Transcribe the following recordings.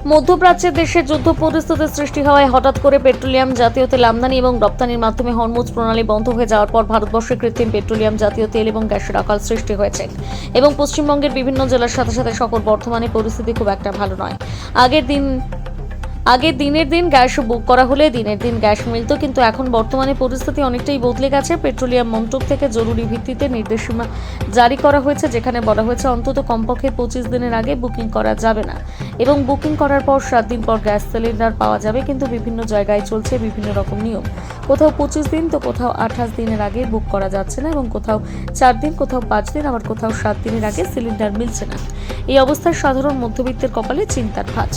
মধ্যপ্রাচ্যের দেশে যুদ্ধ পরিস্থিতি সৃষ্টি হওয়ায় হঠাৎ করে পেট্রোলিয়াম জাতীয় তেল আমদানি এবং রপ্তানির মাধ্যমে হরমুজ প্রণালী বন্ধ হয়ে যাওয়ার পর ভারতবর্ষে কৃত্রিম পেট্রোলিয়াম জাতীয় তেল এবং গ্যাসের আকাল সৃষ্টি হয়েছে এবং পশ্চিমবঙ্গের বিভিন্ন জেলার সাথে সাথে শহর বর্ধমানে পরিস্থিতি খুব একটা ভালো নয়। আগে দিনের দিন গ্যাস বুক করা হলে দিনের দিন গ্যাস মিলত, কিন্তু এখন বর্তমানে পরিস্থিতি অনেকটাই বদলে গেছে। পেট্রোলিয়াম মন্ত্রক থেকে জরুরি ভিত্তিতে নির্দেশনা জারি করা হয়েছে, যেখানে বলা হয়েছে অন্তত কমপক্ষে 25 দিনের আগে বুকিং করা যাবে না এবং বুকিং করার পর 7 দিন পর গ্যাস সিলিন্ডার পাওয়া যাবে। কিন্তু বিভিন্ন জায়গায় চলছে বিভিন্ন রকম নিয়ম, কোথাও 25 দিন তো কোথাও 28 দিনের আগে বুক করা যাচ্ছে না এবং কোথাও 4 দিন, কোথাও 5 দিন, আবার কোথাও 7 দিনের আগে সিলিন্ডার মিলছে না। এই অবস্থায় সাধারণ মধ্যবিত্তের কপালে চিন্তার ভাঁজ।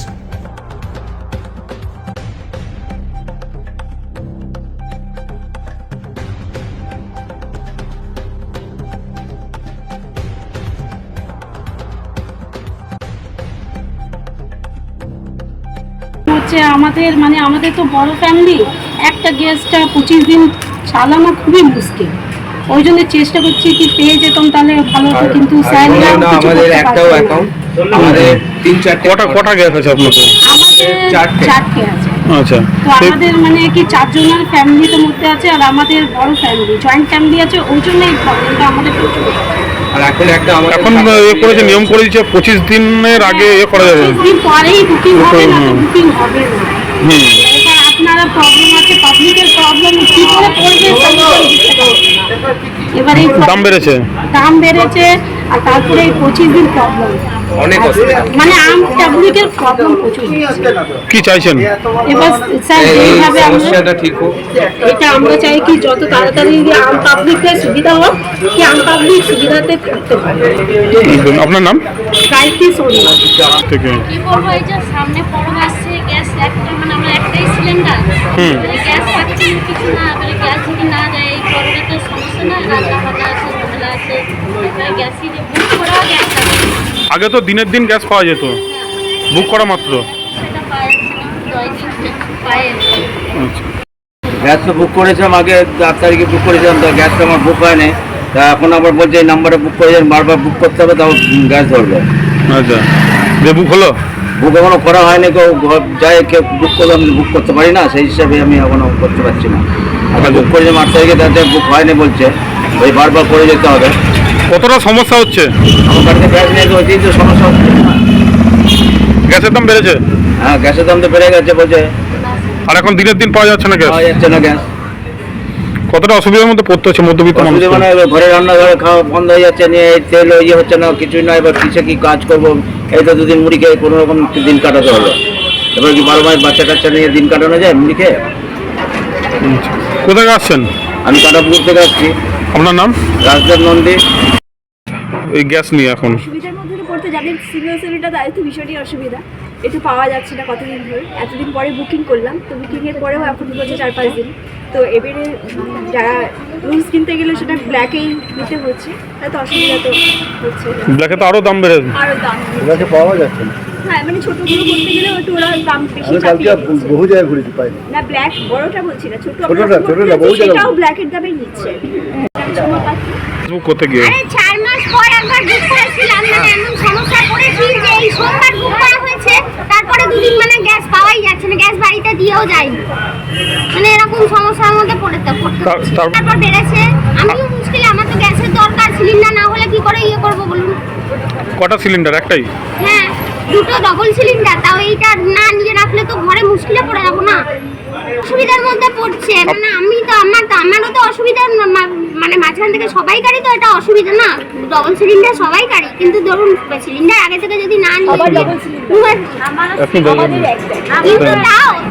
আমাদের তো বড় ফ্যামিলি, একটা গ্যাসটা 25 দিন চালানো খুবই মুশকিল। ওই জন্য চেষ্টা করছি কি পেয়ে যেতাম তাহলে ভালো হতো, কিন্তু আমাদের একটাও অ্যাকাউন্ট আমাদের 3-4 কটা গ্যাস আছে আপনাদের? আমাদের 4টে আছে। আচ্ছা, তো আমাদের কি 4 জনের ফ্যামিলির মধ্যে আছে, আর আমাদের বড় ফ্যামিলি জয়েন্ট ফ্যামিলি আছে, ওই জন্য এই প্রবলেমটা আমাদের প্রচুর। আর এখন করেছে নিয়ম করে দিয়েছে 25 দিনের আগে করা যাবে, 25 দিন পরেই বুকিং হবে না, তো বুকিং হবে না। এবার আপনারা প্রবলেম আছে, পাবলিকের প্রবলেম কি করে করবে সলিউশন দিতে পারবে না। এবারে দাম বেড়েছে আর তারপরে এই 25 দিন প্রবলেম অনেক আম পাবলিকের প্রবলেম প্রচুর। কি চাইছেন এবার স্যার এইভাবে সমস্যাটা ঠিক হোক, এটা আমরা চাই কি যত তাড়াতাড়ি আম পাবলিকের সুবিধা হোক, কি আম পাবলিক সুবিধাতে থাকতে পারে। আপনার নাম? গায়ত্রী সোনিয়া থেকে। কি বলবো, এই যে সামনে পরব আসছে, গ্যাস একটা আমরা একটাই সিলিন্ডার, গ্যাস পাচ্ছি কিছু না, গ্যাস যদি না যায় এই পরবে তো সমস্যা না, রান্না বান্না আছে, ঝামেলা আছে, গ্যাসই বুক করা গ্যাস আগে তো দিনের দিন গ্যাস পাওয়া যেত, বুক করা মাত্র। সেটা পাওয়া যাচ্ছে না, 2 দিন পায়। গ্যাস তো বুক করেছিলাম আগে 8 তারিখে বুক করেছিলাম, তো গ্যাসটা আমার বুক হয়নি। তা এখন আবার বলছে এই নাম্বারে বুক করেছেন, বারবার বুক করতে হবে, তাও গ্যাস ধরবে। আচ্ছা, বুক হলো? বুক এখনো করা হয়নি, কেউ যায় কেউ বুক করলে আমি বুক করতে পারি না, সেই হিসাবে আমি এখনো করতে পারছি না। আবার বুক করেছিলাম 8 তারিখে, তাদের বুক হয়নি বলছে, ওই বারবার করে যেতে হবে। কতটা সমস্যা হচ্ছে? আমার বাড়িতে গ্যাস নিয়ে তো ওইটাই তো সমস্যা হচ্ছে। গ্যাসের দাম বেড়েছে? হ্যাঁ, গ্যাসের দাম তো বেড়ে গেছে বলছে। আর এখন দিনের দিন পাওয়া যাচ্ছে না গ্যাস? পাওয়া যাচ্ছে না গ্যাস। কতটা অসুবিধার মধ্যে পড়তে হচ্ছে মধ্যবিত্ত মানুষ? মানে ঘরে রান্নাঘরে খাওয়া বন্ধ হয়ে যাচ্ছে, নিয়ে তেল ইয়ে হচ্ছে না, কিছুই না। এবার কিসে কি কাজ করবো, এই তো 2 দিন মুড়ি খেয়ে কোনো রকম দিন কাটাতে হলো। এবার কি 12 মাস বাচ্চা কাচ্চা নিয়ে দিন কাটানো যায় মুড়ি খেয়ে? কোথায় আসছেন? আমি কাটাপুকুর থেকে আসছি। আপনার নাম? রাজদেব নন্দী। এই গ্যাস নিয়ে এখন অসুবিধার মধ্যে পড়তে যাদের সিনিয়র সিলিন্ডার তাদের তো ভীষণই অসুবিধা, একটু পাওয়া যাচ্ছে না কতদিন ধরে। এতদিন পরে বুকিং করলাম, তো বুকিংয়ের পরেও এখন বলছে 4-5 দিন। তো এবারে যারা রুলস কিনতে গেলে সেটা ব্ল্যাকেই নিতে হচ্ছে, তাতে অসুবিধা তো হচ্ছে। ব্ল্যাকে তো আরও দাম বেড়েছে, আরও দাম পাওয়া যাচ্ছে না। হ্যাঁ, ছোটোগুলো করতে গেলেও একটু ওরা দাম বেশি চাপিয়ে দিচ্ছে। বহু জায়গায় ঘুরেছি পাই না, ব্ল্যাক বড়টা বলছি না, ছোটো বহু জায়গায় সেটাও ব্ল্যাকের দামেই নিচ্ছে। করতে গিয়ে 4 মাস পর একবার বুক করেছিলাম, এমন সমস্যা পড়েছি যে এই সোমবার বুক করা হয়েছে, তারপরে 2 দিন গ্যাস পাওয়াই যাচ্ছে না, গ্যাস বাড়িতে দিয়েও যায়নি, এরকম সমস্যার মধ্যে পড়তে তারপর বেড়েছে। আমিও মুশকিলে, আমার তো গ্যাসের দরকার, সিলিন্ডার না হলে কি করে করবো বলুন। কটা সিলিন্ডার? একটাই? হ্যাঁ, 2টো ডবল সিলিন্ডার, তাও এইটা না নিয়ে রাখলে তো ঘরে মুশকিলে পড়ে যাবো না, অসুবিধার মধ্যে পড়ছে। আমারও তো অসুবিধা, মাঝখান থেকে সবাই গাড়ি, তো এটা অসুবিধা না, ডবল সিলিন্ডার সবাই গাড়ি, কিন্তু ধরুন সিলিন্ডার আগে থেকে যদি না নিয়ে, কিন্তু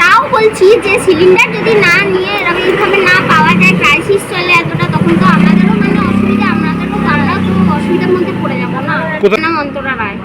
তাও বলছি যে সিলিন্ডার যদি না নিয়ে এইভাবে না পাওয়া যায়, ক্রাইসিস চলে এতটা, তখন তো আমাদেরও অসুবিধা, আমরাও তো অসুবিধার মধ্যে পড়ে যাবো না। অন্তরা রায়।